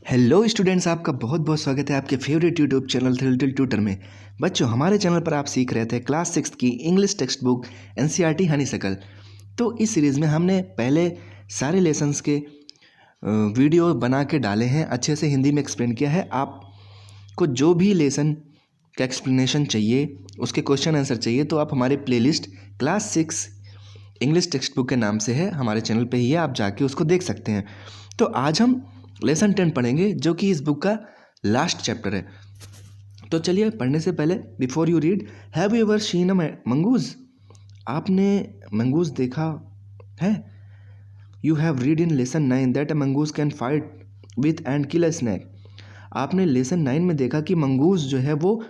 Hello students, आपका बहुत बहुत स्वागत है आपके favourite YouTube channel thrill tutor में। बच्चों, हमारे चैनल पर आप सीख रहे थे क्लास 6 की इंग्लिश टेक्स्ट बुक एनसीईआरटी हनीशकल। तो इस सीरीज़ में हमने पहले सारे लेसन्स के वीडियो बना के डाले हैं, अच्छे से हिंदी में एक्सप्लेन किया है। आपको जो भी लेसन का एक्सप्लेनेशन चाहिए, उसके क्वेश्चन आंसर चाहिए, तो आप हमारे playlist class 6 English text book के नाम से है, हमारे चैनल पे ही है, आप जाके उसको देख सकते हैं। तो आज हम लेसन 10 पढ़ेंगे, जो कि इस बुक का लास्ट चैप्टर है। तो चलिए, पढ़ने से पहले before you read, have you ever seen a mongoose? आपने मंगूज देखा है? You have read in lesson 9 that a mongoose can fight with and kill a snake. आपने लेसन 9 में देखा कि मंगूज जो है वो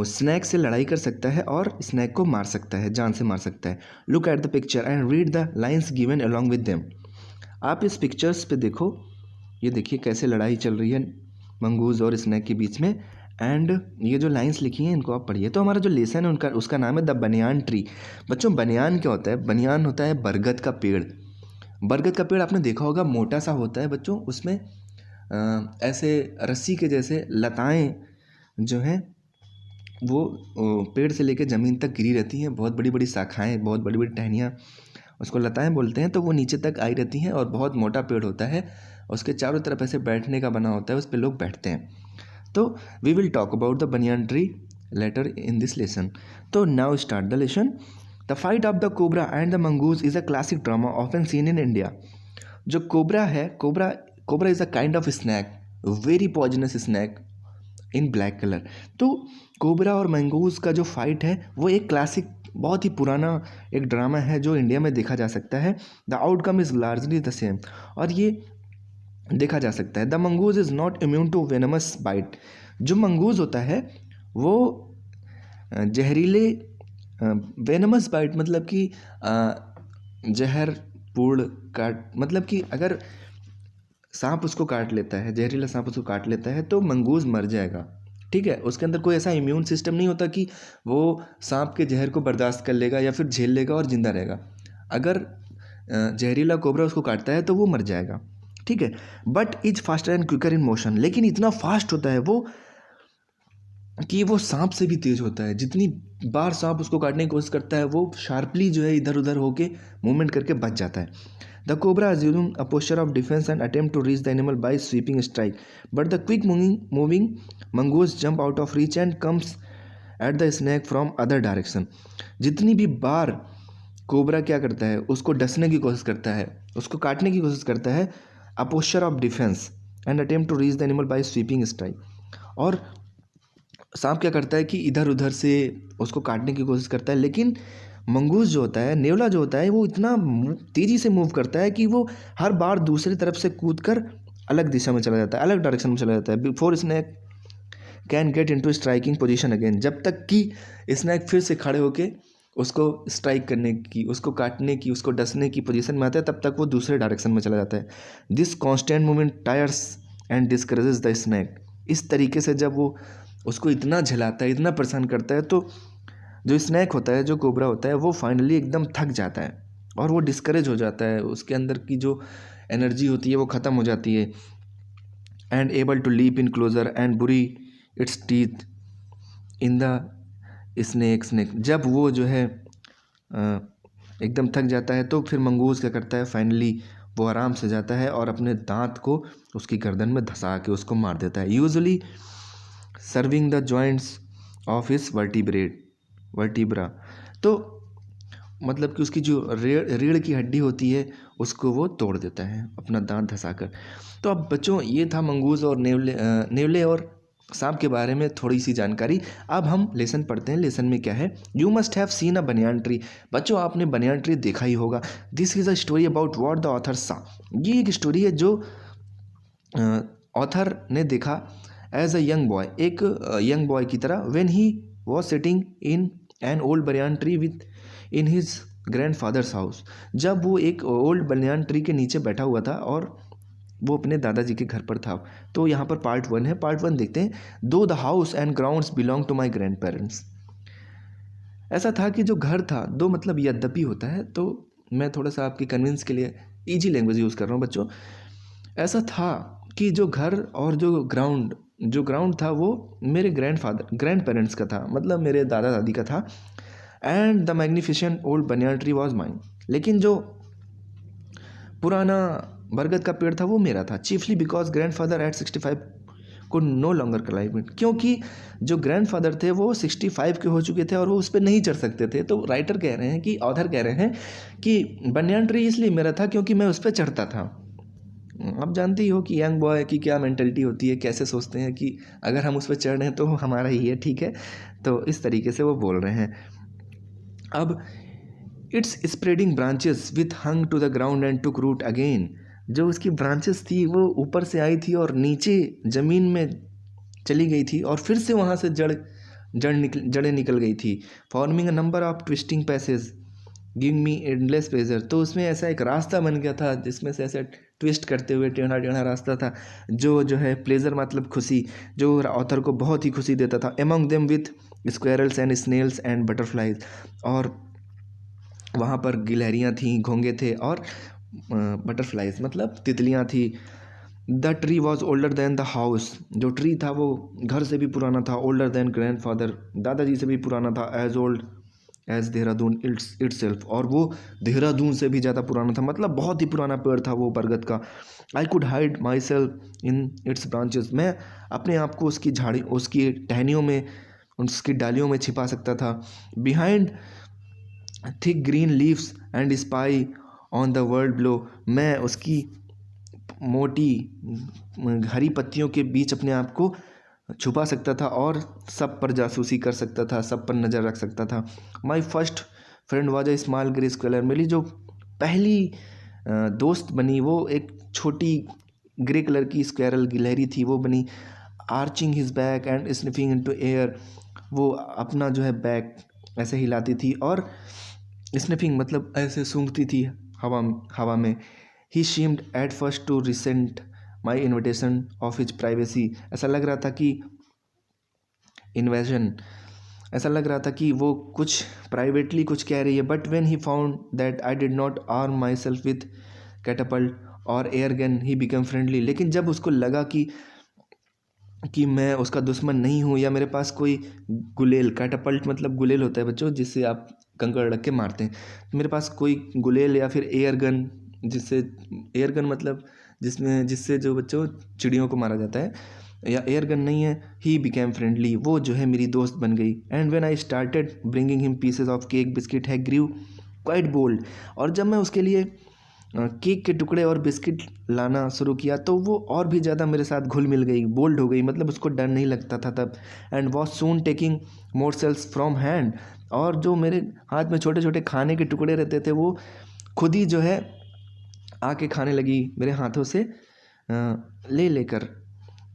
स्नैक से लड़ाई कर सकता है और स्नैक को मार सकता है, जान से मार सकता है। Look at the picture and read the lines given along with them. आप इस पिक्चर्स पे देखो, ये देखिए कैसे लड़ाई चल रही है मंगूज और स्नैक के बीच में, एंड ये जो लाइंस लिखी हैं इनको आप पढ़िए। तो हमारा जो लेसन है उनका उसका नाम है द बनियान ट्री। बच्चों, बनियान क्या होता है? बनियान होता है बरगद का पेड़। बरगद का पेड़ आपने देखा होगा, मोटा सा होता है बच्चों, उसमें ऐसे रस्सी के जैसे लताएं जो हैं वो पेड़ से लेकर ज़मीन तक गिरी रहती हैं, बहुत बड़ी बड़ी शाखाएं, बहुत बड़ी बड़ी टहनियाँ, उसको लताएं बोलते हैं। तो वो नीचे तक आई रहती हैं और बहुत मोटा पेड़ होता है, उसके चारों तरफ ऐसे बैठने का बना होता है, उस पर लोग बैठते हैं। तो we will talk about the banyan tree later in this lesson. तो now start the lesson. The fight of the cobra and the mongoose is a classic drama often seen in India. जो cobra है, cobra cobra is a kind of snake, very poisonous snake in black colour. तो cobra और mongoose का जो fight है वो एक classic, बहुत ही पुराना एक ड्रामा है जो इंडिया में देखा जा सकता है। The outcome is largely the same, और ये देखा जा सकता है। The mongoose is not immune to venomous bite. जो मंगूज होता है वो जहरीले, वेनमस बाइट मतलब कि जहर पूर्ण काट, मतलब कि अगर सांप उसको काट लेता है, जहरीला सांप उसको काट लेता है तो मंगूज मर जाएगा। ठीक है, उसके अंदर कोई ऐसा इम्यून सिस्टम नहीं होता कि वो सांप के जहर को बर्दाश्त कर लेगा या फिर झेल लेगा और जिंदा रहेगा। अगर जहरीला कोबरा उसको काटता है तो वो मर जाएगा। ठीक है, but is faster and quicker in motion. लेकिन इतना फास्ट होता है वो कि वो सांप से भी तेज होता है। जितनी बार सांप उसको काटने की कोशिश करता है वो शार्पली जो है इधर उधर होके मूवमेंट करके बच जाता है। The cobra assuming a posture of defense and attempt to reach the animal by sweeping strike, but the quick moving mongoose jump out of reach and comes at the snake from other direction. जितनी भी बार cobra क्या करता है, उसको डसने की कोशिश करता है, उसको काटने की कोशिश करता है, a posture of defense and attempt to reach the animal by sweeping strike, और सांप क्या करता है कि इधर उधर से उसको काटने की कोशिश करता है। लेकिन मंगूस जो होता है, नेवला जो होता है, वो इतना तेज़ी से मूव करता है कि वो हर बार दूसरी तरफ से कूद कर अलग दिशा में चला जाता है, अलग डायरेक्शन में चला जाता है, before snake can get into striking position again. जब तक कि स्नैक फिर से खड़े होके उसको स्ट्राइक करने की, उसको काटने की, उसको डसने की पोजीशन में आता है, तब तक वो दूसरे डायरेक्शन में चला जाता है। This constant movement tyres and discourages the snake. इस तरीके से जब वो उसको इतना झेलाता है, इतना परेशान करता है, तो जो स्नैक होता है, जो कोबरा होता है, वो फाइनली एकदम थक जाता है और वो डिस्करेज हो जाता है। उसके अंदर की जो एनर्जी होती है वो ख़त्म हो जाती है। And able to leap in closer and bury its teeth in the snake. जब वो जो है एकदम थक जाता है तो फिर मंगूस क्या करता है, फाइनली वो आराम से जाता है और अपने दांत को उसकी गर्दन में धंसा के उसको मार देता है, usually serving the joints of his vertebra. तो मतलब कि उसकी जो रीढ़ की हड्डी होती है उसको वो तोड़ देता है अपना दांत धंसाकर। तो अब बच्चों, ये था मंगूज और नेवले और सांप के बारे में थोड़ी सी जानकारी। अब हम लेसन पढ़ते हैं। लेसन में क्या है? You must have seen a banyan tree. बच्चों, आपने बनियान ट्री देखा ही होगा। This is a story about what the author सा। ये एक स्टोरी है जो ऑथर ने देखा एज अ यंग बॉय, एक यंग बॉय की तरह, when he was sitting in an old banyan tree with in his grandfathers house. जब वो एक ओल्ड बनियान ट्री के नीचे बैठा हुआ था और वो अपने दादाजी के घर पर था। तो यहाँ पर पार्ट 1 है, पार्ट 1 देखते हैं। दो the house and grounds belong to my grandparents. ऐसा था कि जो घर था, दो मतलब यद्यपि होता है, तो मैं थोड़ा सा आपकी कन्विंस के लिए ईजी लैंग्वेज यूज़ कर रहा हूँ बच्चों। ऐसा था कि जो घर और जो ग्राउंड था वो मेरे ग्रैंड पेरेंट्स का था, मतलब मेरे दादा दादी का था। एंड द मैग्निफिसेंट ओल्ड बनियान ट्री वॉज माइन। लेकिन जो पुराना बरगद का पेड़ था वो मेरा था, चीफली बिकॉज ग्रैंडफादर एट 65 को नो लॉन्गर क्लाइम इट। क्योंकि जो ग्रैंडफादर थे वो 65 के हो चुके थे और वो उस पर नहीं चढ़ सकते थे। तो राइटर कह रहे हैं कि ऑथर कह रहे हैं कि बनियान ट्री इसलिए मेरा था क्योंकि मैं उस पर चढ़ता था। आप जानते ही हो कि यंग बॉय की क्या मेंटलिटी होती है, कैसे सोचते हैं कि अगर हम उस पर चढ़ रहे हैं तो हमारा ही है, ठीक है। तो इस तरीके से वो बोल रहे हैं। अब its spreading branches with hung to the ground and took root again. जो उसकी ब्रांचेस थी वो ऊपर से आई थी और नीचे ज़मीन में चली गई थी और फिर से वहाँ से जड़ें निकल गई थी, forming a number of twisting passage give me endless pleasure. तो उसमें ऐसा एक रास्ता बन गया था जिसमें से ऐसे ट्विस्ट करते हुए टेढ़ा टेढ़ा रास्ता था, जो है प्लेजर मतलब खुशी, जो ऑथर को बहुत ही खुशी देता था। Among them with squirrels and snails and butterflies. और वहाँ पर गिलहरियाँ थीं, घोंगे थे और बटरफ्लाइज मतलब तितलियाँ थी। The tree was older than the house. जो ट्री था वो घर से भी पुराना था। ओल्डर देन ग्रैंडफादर, दादाजी से भी पुराना था। As old as Dehradun itself, और वो देहरादून से भी ज़्यादा पुराना था, मतलब बहुत ही पुराना पेड़ था वो बरगद का। I could hide my self in its branches. मैं अपने आप को उसकी टहनियों में, उसकी डालियों में छिपा सकता था। Behind thick green leaves and spy on the world blow. मैं उसकी मोटी हरी पत्तियों के बीच अपने आप को छुपा सकता था और सब पर जासूसी कर सकता था, सब पर नज़र रख सकता था। My first friend was a small grey squirrel. मेरी जो पहली दोस्त बनी वो एक छोटी ग्रे कलर की स्क्वेरल गिलहरी थी, वो बनी। Arching his back and sniffing into air. वो अपना जो है बैक ऐसे हिलाती थी और स्निफिंग मतलब ऐसे सूंघती थी हवा में। He seemed at first to resent my invitation of his privacy. ऐसा लग रहा था कि इन्वेजन, ऐसा लग रहा था कि वो कुछ प्राइवेटली कुछ कह रही है। But when he found that I did not arm myself with catapult or air gun he become friendly. लेकिन जब उसको लगा कि मैं उसका दुश्मन नहीं हूँ, या मेरे पास कोई गुलेल, कैटापल्ट मतलब गुलेल होता है बच्चों, जिससे आप कंकड़ रख के मारते हैं, मेरे पास कोई गुलेल या फिर एयर गन, जिससे एयर गन मतलब जिससे जो बच्चों चिड़ियों को मारा जाता है, या एयर गन नहीं है। ही बिकेम फ्रेंडली, वो जो है मेरी दोस्त बन गई। And when I started bringing him pieces of cake biscuit है ग्रीव क्वाइट बोल्ड। और जब मैं उसके लिए केक के टुकड़े और बिस्किट लाना शुरू किया तो वो और भी ज़्यादा मेरे साथ घुल मिल गई, बोल्ड हो गई, मतलब उसको डर नहीं लगता था तब। And was soon taking more cells from hand. और जो मेरे हाथ में छोटे छोटे खाने के टुकड़े रहते थे वो खुद ही जो है आके खाने लगी मेरे हाथों से ले लेकर।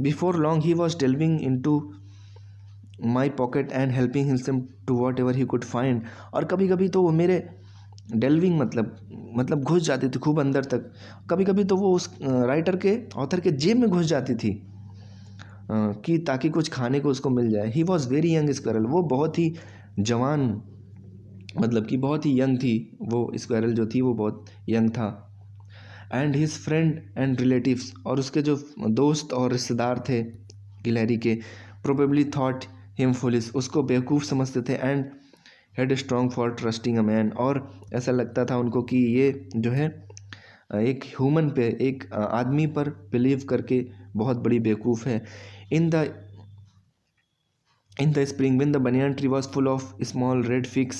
Before long he was delving into my pocket and helping himself to whatever he could find. और कभी कभी तो वो मेरे डेल्विंग मतलब घुस जाती थी खूब अंदर तक। कभी कभी तो वो उस ऑथर के जेब में घुस जाती थी कि ताकि कुछ खाने को उसको मिल जाए। He was very young squirrel. वो बहुत ही जवान, मतलब कि बहुत ही यंग थी वो स्क्वेरल जो थी, वो बहुत यंग था। And his friend and relatives, और उसके जो दोस्त और रिश्तेदार थे गिलहरी के, प्रोबेबली थॉट हिम फुलिश, उसको बेवकूफ़ समझते थे। And head strong for trusting a man, और ऐसा लगता था उनको कि ये जो है एक ह्यूमन पे, एक आदमी पर बिलीव करके बहुत बड़ी बेवकूफ़ है। In the spring when the banyan tree was full of small red figs,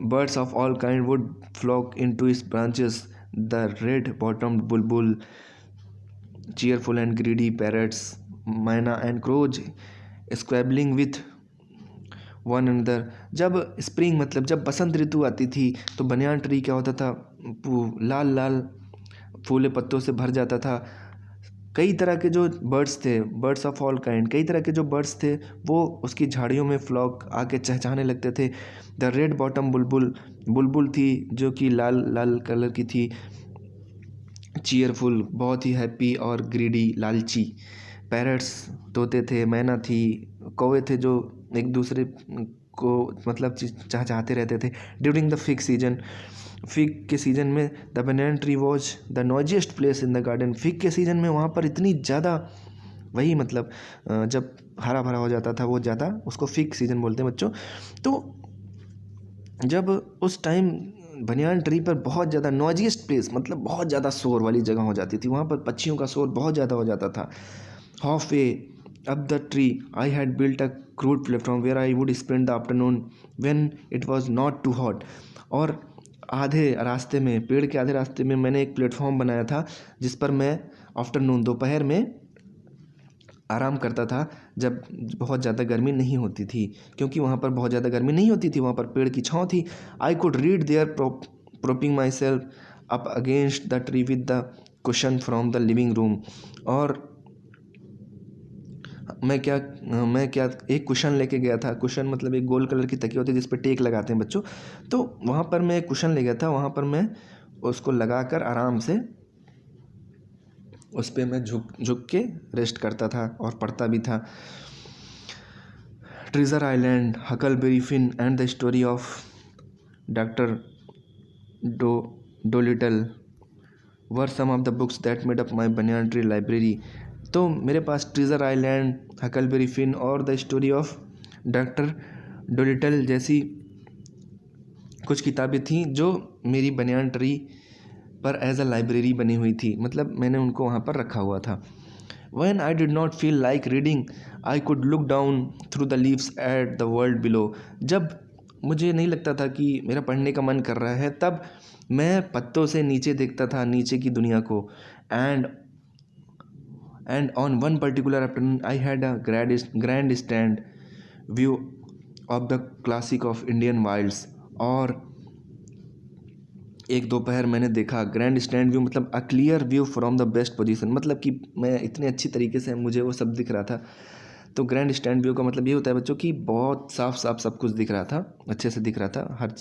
birds of all kind would flock into its branches. The red-bottomed bulbul, cheerful and greedy parrots, myna and crows squabbling with one another. जब spring मतलब जब बसंत ऋतु आती थी तो banyan tree क्या होता था, लाल लाल फूले पत्तों से भर जाता था। कई तरह के जो बर्ड्स थे, बर्ड्स ऑफ ऑल काइंड, कई तरह के जो बर्ड्स थे वो उसकी झाड़ियों में फ्लॉक आके चहचहाने लगते थे। द रेड बॉटम बुलबुल थी जो कि लाल लाल कलर की थी। चीयरफुल बहुत ही हैप्पी और ग्रीडी लालची। पैरट्स तोते थे। मैना थी, कौवे थे जो एक दूसरे को मतलब चहचहाते रहते थे। During the fig season fig के सीज़न में the banyan tree was the noisiest place in the garden. Fig के सीज़न में वहाँ पर इतनी ज़्यादा, वही मतलब जब हरा भरा हो जाता था वो ज़्यादा, उसको फिग सीज़न बोलते हैं बच्चों। तो जब उस टाइम बनियान ट्री पर बहुत ज़्यादा नॉइजिएस्ट प्लेस मतलब बहुत ज़्यादा शोर वाली जगह हो जाती थी, वहाँ पर पक्षियों का शोर बहुत ज़्यादा हो जाता था। Half way up the tree I had built a crude platform where I would spend the afternoon when it was not too hot. और आधे रास्ते में, पेड़ के आधे रास्ते में मैंने एक प्लेटफॉर्म बनाया था जिस पर मैं आफ्टरनून, दोपहर में आराम करता था जब बहुत ज़्यादा गर्मी नहीं होती थी, क्योंकि वहाँ पर बहुत ज़्यादा गर्मी नहीं होती थी, वहाँ पर पेड़ की छाँव थी। I could read there propping myself up against the tree with the cushion from the living room. और मैं क्या एक कुशन लेके गया था। कुशन मतलब एक गोल कलर की तकिया होती है जिस पर टेक लगाते हैं बच्चों। तो वहाँ पर मैं एक कुशन ले गया था, वहाँ पर मैं उसको लगाकर आराम से उस पर मैं झुक झुक के रेस्ट करता था और पढ़ता भी था। Treasure Island, Huckleberry Finn and the Story of Doctor Dolittle were some of the books that made up my banyan tree library. तो मेरे पास ट्रेजर आइलैंड, हकलबेरी फिन और the Story of Doctor Dolittle जैसी कुछ किताबें थीं जो मेरी बनियान ट्री पर एज अ लाइब्रेरी बनी हुई थी, मतलब मैंने उनको वहाँ पर रखा हुआ था। When I did not feel like reading, I could look down through the leaves at the world below। जब मुझे नहीं लगता था कि मेरा पढ़ने का मन कर रहा है, तब मैं पत्तों से नीचे देखता था, नीचे की दुनिया को। And on one particular afternoon I had a grand stand view of the classic of Indian Wilde's. और एक दोपहर मैंने देखा ग्रैंड स्टैंड व्यू, मतलब a clear view from the best position, मतलब कि मैं इतने अच्छी तरीके से मुझे वो सब दिख रहा था। तो ग्रैंड स्टैंड व्यू का मतलब ये होता है बच्चों कि बहुत साफ साफ सब कुछ दिख रहा था, अच्छे से दिख रहा था हर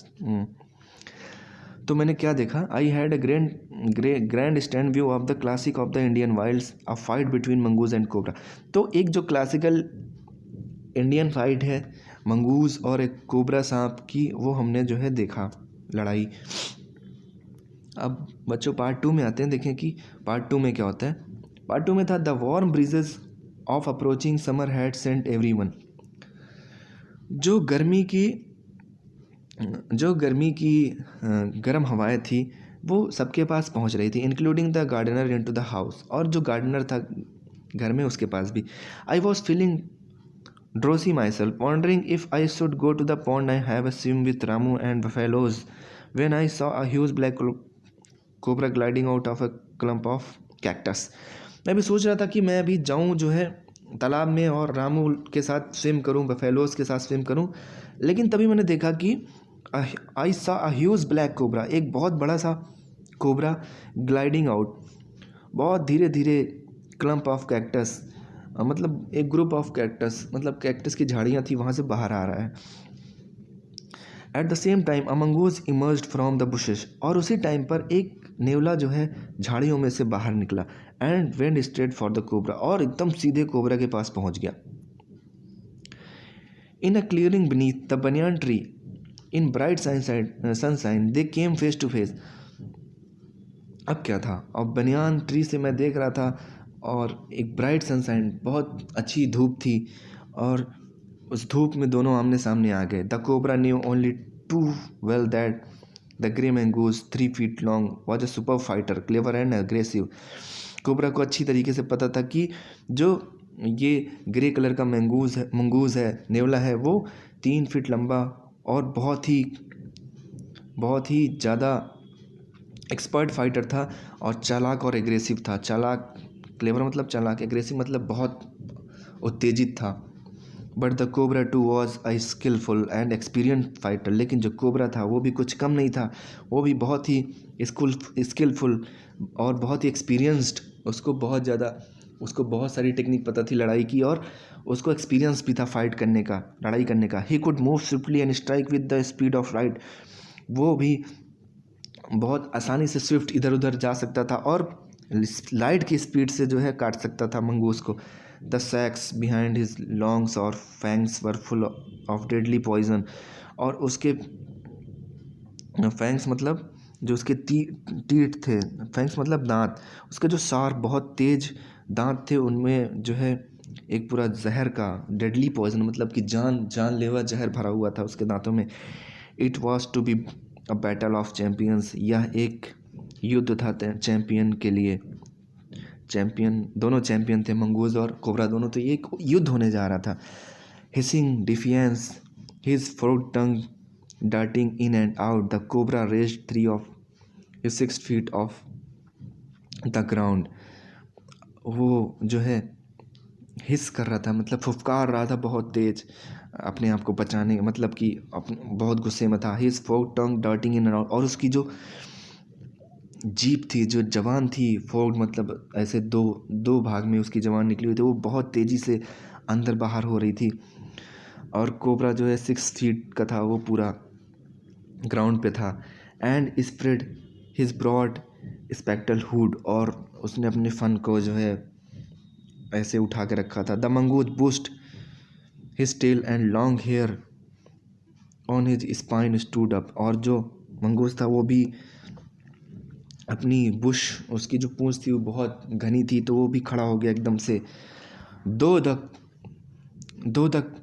तो मैंने क्या देखा, I had a grand stand view of the classic of the Indian Wilde's, a fight between mongoose and cobra. तो एक जो क्लासिकल इंडियन फाइट है मंगूज और एक कोबरा सांप की, वो हमने जो है देखा, लड़ाई। अब बच्चों पार्ट 2 में आते हैं, देखें कि पार्ट 2 में क्या होता है। पार्ट 2 में था the warm breezes of approaching summer had sent everyone. जो गर्मी की गर्म हवाएं थी वो सबके पास पहुंच रही थी, including the gardener into the house. और जो गार्डनर था घर में उसके पास भी। I was feeling drowsy myself, wondering if I should go to the pond I have a swim with Ramu and buffaloes when I saw a huge black cobra gliding out of a clump of cactus. मैं भी सोच रहा था कि मैं अभी जाऊं जो है तालाब में और रामू के साथ स्विम करूं, बफेलोज के साथ स्विम करूं। लेकिन तभी मैंने देखा कि आई सा अ ह्यूज ब्लैक कोबरा, एक बहुत बड़ा सा कोबरा ग्लाइडिंग आउट बहुत धीरे धीरे क्लम्प ऑफ कैक्टस, मतलब एक ग्रुप ऑफ कैक्टस, मतलब कैक्टस की झाड़ियाँ थी वहाँ से बाहर आ रहा है। Eight the same time a mongoose emerged from the bushes, और उसी टाइम पर एक नेवला जो है झाड़ियों में से बाहर निकला। And went straight for the cobra, और एकदम सीधे कोबरा के पास पहुंच गया। In a clearing beneath the banyan tree in bright sunshine they came face to face. अब क्या था, अब बनियान ट्री से मैं देख रहा था और एक ब्राइट सनशाइन, बहुत अच्छी धूप थी, और उस धूप में दोनों आमने सामने आ गए। The cobra knew only too well that the grey mongoose 3 feet long was a super fighter, clever and aggressive. Cobra को अच्छी तरीके से पता था कि जो ये ग्रे कलर का मंगूज है, नेवला है, वो 3 फीट लंबा और बहुत ही ज़्यादा एक्सपर्ट फाइटर था, और चालाक और एग्रेसिव था। चालाक, क्लेवर मतलब चालाक, एग्रेसिव मतलब बहुत उत्तेजित था। But the cobra too was a skilful and experience fighter, लेकिन जो कोबरा था वो भी कुछ कम नहीं था, वो भी बहुत ही स्किलफुल और बहुत ही एक्सपीरियंस्ड। उसको बहुत सारी टेक्निक पता थी लड़ाई की, और उसको एक्सपीरियंस भी था फाइट करने का, लड़ाई करने का। He could move swiftly and strike with the speed of light, वो भी बहुत आसानी से स्विफ्ट इधर उधर जा सकता था और लाइट की स्पीड से जो है काट सकता था मंगूस को। The sacs behind his lungs और fangs were full of deadly poison, और उसके फैंग्स मतलब जो उसके टीथ थे, फैंग्स मतलब दांत, उसके जो शार्प बहुत तेज दांत थे उनमें जो है एक पूरा जहर का डेडली पॉइजन मतलब कि जानलेवा जहर भरा हुआ था उसके दांतों में। It was to be a battle of champions, यह एक युद्ध था चैंपियन के लिए। चैंपियन, दोनों चैंपियन थे, मंगूज और कोबरा दोनों, तो ये एक युद्ध होने जा रहा था। Hissing defiance, his forked tongue darting in and out, the cobra raised 3 of his 6 feet off the ground. वो जो है हिस कर रहा था, मतलब फुफकार रहा था बहुत तेज अपने आप को बचाने, मतलब कि बहुत गुस्से में था। His fork tongue darting in and out, और उसकी जो जीभ थी, जो जवान थी, फोर्क मतलब ऐसे दो भाग में उसकी जवान निकली हुई थी, वो बहुत तेज़ी से अंदर बाहर हो रही थी। और कोबरा जो है 6 फीट का था, वो पूरा ग्राउंड पे था। And spread his broad spectacle hood, और उसने अपने फन को जो है ऐसे उठा के रखा था। The mongoose boost his tail and long hair on his spine stood up, और जो मंगूज था वो भी अपनी बुश, उसकी जो पूंछ थी वो बहुत घनी थी, तो वो भी खड़ा हो गया एकदम से। Though the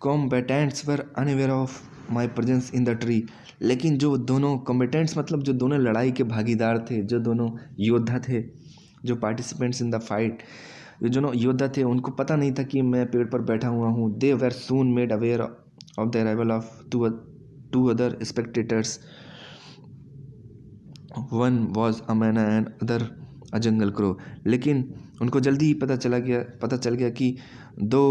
combatants were unaware of my presence in the tree, लेकिन जो दोनों कॉम्बेटेंट्स मतलब जो दोनों लड़ाई के भागीदार थे, जो दोनों योद्धा थे, जो पार्टिसिपेंट्स इन द फाइट, जो दोनों योद्धा थे, उनको पता नहीं था कि मैं पेड़ पर बैठा हुआ हूँ। They were soon made aware of the arrival of two other spectators, one was a myna and other a jungle crow, लेकिन उनको जल्दी ही पता चल गया कि दो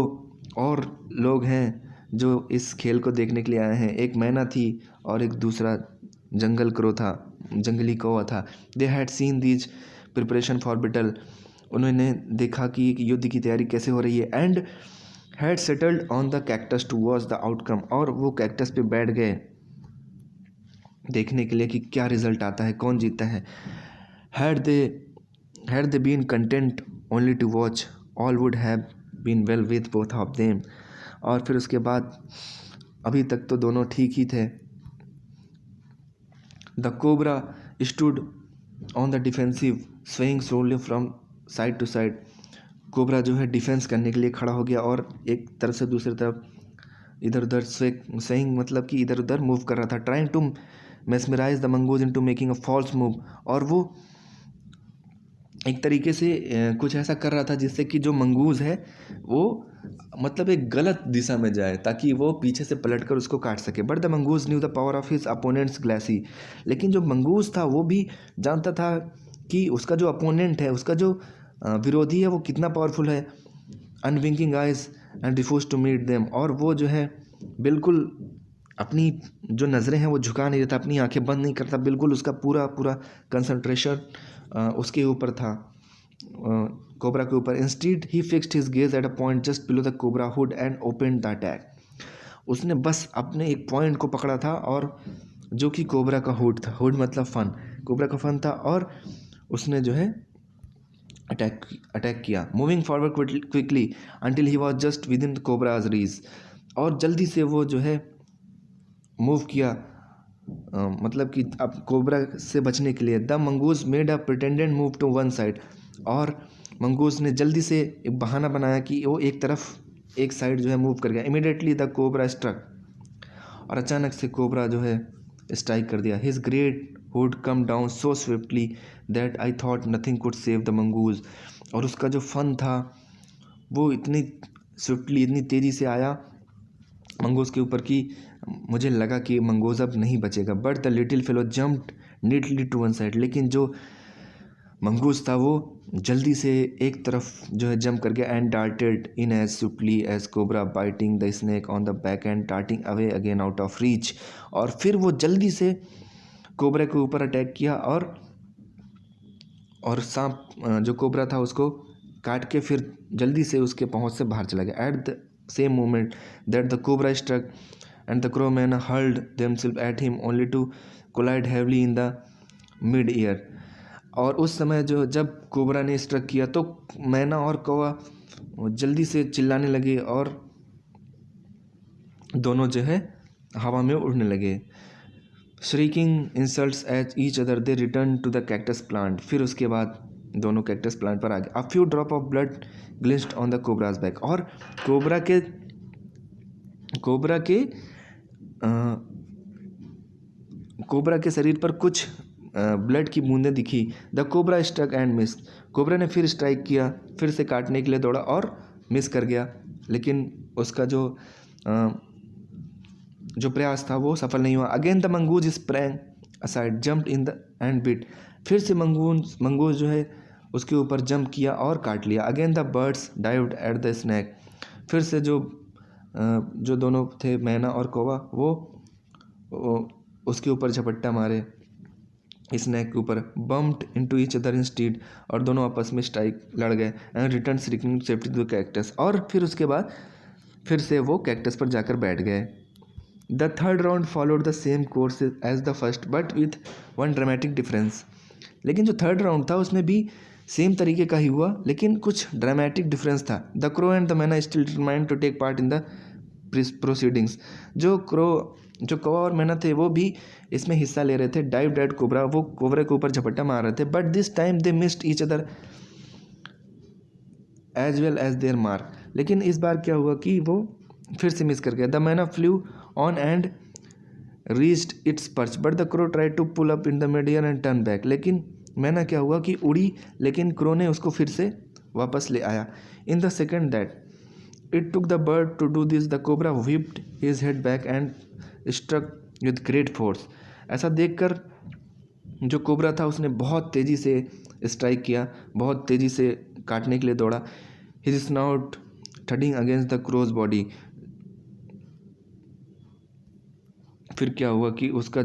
और लोग हैं जो इस खेल को देखने के लिए आए हैं। एक मैना थी और एक दूसरा जंगल क्रो था, जंगली कौवा था। They had seen these preparation for battle, उन्होंने देखा कि युद्ध की तैयारी कैसे हो रही है। And had settled on the cactus to watch the outcome, और वो कैक्टस पे बैठ गए देखने के लिए कि क्या रिजल्ट आता है, कौन जीतता है। Had they been content only to watch, all would have been well with both of them, और फिर उसके बाद अभी तक तो दोनों ठीक ही थे। The cobra stood on the defensive swaying slowly from side to side, cobra जो है डिफेंस करने के लिए खड़ा हो गया और एक तरफ से दूसरी तरफ इधर उधर स्वेइंग मतलब कि इधर उधर मूव कर रहा था। Trying to mesmerize the mongoose into making a false move, और वो एक तरीके से कुछ ऐसा कर रहा था जिससे कि जो मंगूज है वो मतलब एक गलत दिशा में जाए ताकि वो पीछे से पलटकर उसको काट सके। But the mongoose knew the power of his opponents glassy, लेकिन जो मंगूज था वो भी जानता था कि उसका जो अपोनेंट है, उसका जो विरोधी है, वो कितना पावरफुल है। Unwinking eyes and refuse to meet them, और वो जो है बिल्कुल अपनी जो नज़रें हैं वो झुका नहीं देता, अपनी आंखें बंद नहीं करता, बिल्कुल उसका पूरा कंसंट्रेशन उसके ऊपर था, कोबरा के ऊपर। Instead he fixed his gaze at a point just below the cobra hood and open the attack, उसने बस अपने एक पॉइंट को पकड़ा था, और जो कि कोबरा का हुड था, हुड मतलब फन, कोबरा का फन था, और उसने जो है अटैक किया। Moving forward quickly until he was just with in cobras reach, और जल्दी से वो जो है मूव किया, मतलब कि अब कोबरा से बचने के लिए। The mongoose made a pretended move to one side, और मंगूज ने जल्दी से एक बहाना बनाया कि वो एक साइड जो है मूव कर गया। इमीडिएटली द कोबरा स्ट्रक, और अचानक से कोबरा जो है स्ट्राइक कर दिया। His great hood come down so swiftly that I thought nothing could save the mongoose, और उसका जो फन था वो इतनी स्विफ्टली, इतनी तेज़ी से आया मंगूज के ऊपर कि मुझे लगा कि मंगूज अब नहीं बचेगा। But the little fellow jumped neatly to one side, लेकिन जो मंगूज था वो जल्दी से एक तरफ जो है जंप कर गया। And darted in as swiftly as cobra biting the snake on the back and darting away again out of reach, और फिर वो जल्दी से कोबरा के ऊपर अटैक किया, और सांप जो कोबरा था उसको काट के फिर जल्दी से उसके पहुंच से बाहर चला गया। At the same moment that the cobra struck and the crowmen hurled themselves at him only to collide heavily in the mid-air, और उस समय जब कोबरा ने स्ट्रक किया तो मैना और कौवा जल्दी से चिल्लाने लगे और दोनों जो है हवा में उड़ने लगे। Shrieking insults at each other they return to the cactus plant. फिर उसके बाद दोनों कैक्टस प्लांट पर आ गए। A few drop of blood glistened on the cobra's back. और कोबरा के शरीर पर कुछ ब्लड की बूंदें दिखी। The cobra struck and miss. Cobra ने फिर स्ट्राइक किया, फिर से काटने के लिए दौड़ा और मिस कर गया, लेकिन उसका जो प्रयास था वो सफल नहीं हुआ। Again the mongoose sprang aside jumped in the end bit. फिर से मंगूज जो है उसके ऊपर जंप किया और काट लिया। Again the birds dived at the snake. फिर से जो दोनों थे मैना और कौवा वो उसके ऊपर झपट्टा मारे स्नैक के ऊपर। Bumped into each other instead. और दोनों आपस में स्ट्राइक लड़ गए। And return seeking safety to cactus. और फिर उसके बाद फिर से वो कैक्टस पर जाकर बैठ गए। The third round followed the same course as the first but with one dramatic difference. लेकिन जो थर्ड राउंड था उसमें भी सेम तरीके का ही हुआ, लेकिन कुछ ड्रामेटिक डिफरेंस था। The crow and the myna still determined to take part in the proceedings. जो कौवा और मैना थे वो भी इसमें हिस्सा ले रहे थे। डाइव डेड कोबरा, वो कोबरा के ऊपर झपट्टा मार रहे थे। But this time they missed each other as well as their mark. लेकिन इस बार क्या हुआ कि वो फिर से मिस कर गया। The myna flew on and reached its perch but the crow tried to pull up in the mid air and turn back. लेकिन मैना क्या हुआ कि उड़ी, लेकिन क्रो ने उसको फिर से वापस ले आया। In the second that it took the bird to do this the cobra whipped his head back and struck with great force. ऐसा देखकर जो कोबरा था उसने बहुत तेज़ी से स्ट्राइक किया, बहुत तेज़ी से काटने के लिए दौड़ा। His snout thudding against the crow's body. फिर क्या हुआ कि उसका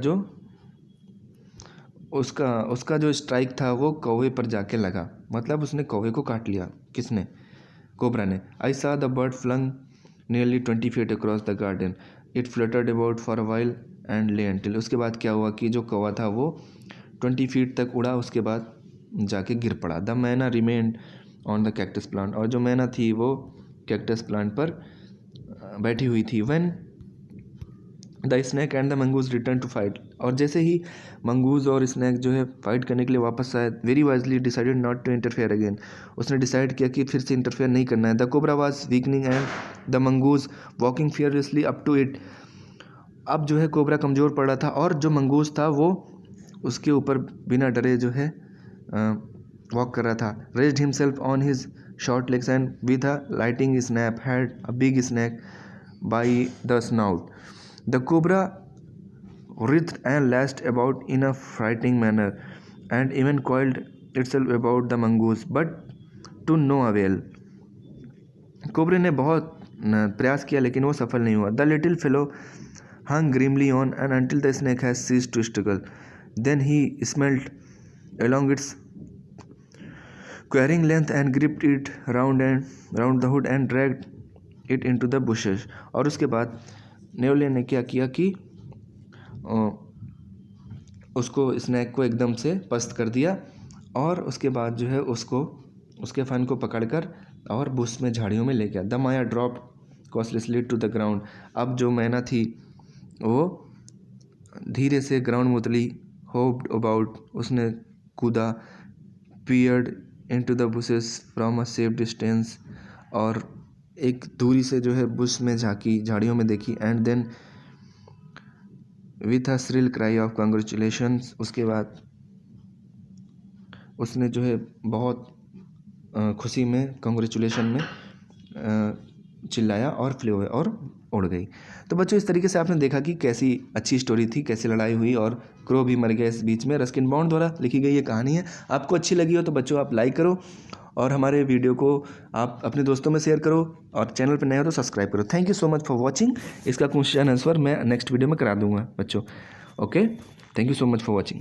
जो स्ट्राइक था वो कौवे पर जाके लगा, मतलब उसने कौवे को काट लिया। किसने? कोबरा ने। I saw the bird flung nearly 20 feet across the garden. It fluttered about for a while and lay until. उसके बाद क्या हुआ कि जो कौवा था वो 20 feet तक उड़ा, उसके बाद जाके गिर पड़ा। द मैना remained on the cactus plant. और जो मैना थी वो कैक्टस प्लांट पर बैठी हुई थी। When the snake and the mongoose return to fight. और जैसे ही मंगूज और स्नैक जो है फाइट करने के लिए वापस आए, very wisely decided not to interfere again. उसने डिसाइड किया कि फिर से इंटरफेयर नहीं करना है। The cobra was weakening and the mongoose walking fearlessly up to it. अब जो है कोबरा कमज़ोर पड़ रहा था और जो मंगूज था वो उसके ऊपर बिना डरे जो है वॉक कर रहा था। Raised himself on his short legs and with a lightning snap had a big snake by the snout. The cobra writhed and lashed about in a frightening manner, and even coiled itself about the mongoose, but to no avail. कोबरे ने बहुत प्रयास किया लेकिन वो सफल नहीं हुआ। The little fellow hung grimly on and until the snake has ceased to struggle. Then he smelt along its carrying length and gripped it round the hood and dragged it into the bushes. और उसके बाद नेवले ने क्या किया कि उसको snack को एकदम से पस्त कर दिया और उसके बाद जो है उसके फन को पकड़कर और बुश में झाड़ियों में ले गया। The myna dropped costlessly to the ground. अब जो मैना थी वो धीरे से ग्राउंड में उतली। होप्ड अबाउट, उसने कूदा। Peered into the bushes from a safe distance, और एक दूरी से जो है बुश में झांकी, झाड़ियों में देखी। And then with a shrill cry of congratulations, उसके बाद उसने जो है बहुत खुशी में कॉन्ग्रेचुलेशन में चिल्लाया और फ्ले हुए और उड़ गई। तो बच्चों इस तरीके से आपने देखा कि कैसी अच्छी स्टोरी थी, कैसी लड़ाई हुई और क्रो भी मर गया इस बीच में। रस्किन बॉन्ड द्वारा लिखी गई ये कहानी है। आपको अच्छी लगी हो तो बच्चों आप लाइक करो और हमारे वीडियो को आप अपने दोस्तों में शेयर करो और चैनल पर नए हो तो सब्सक्राइब करो। Thank you so much for watching. इसका क्वेश्चन आंसर मैं नेक्स्ट वीडियो में करा दूंगा बच्चों। Okay, thank you so much for watching.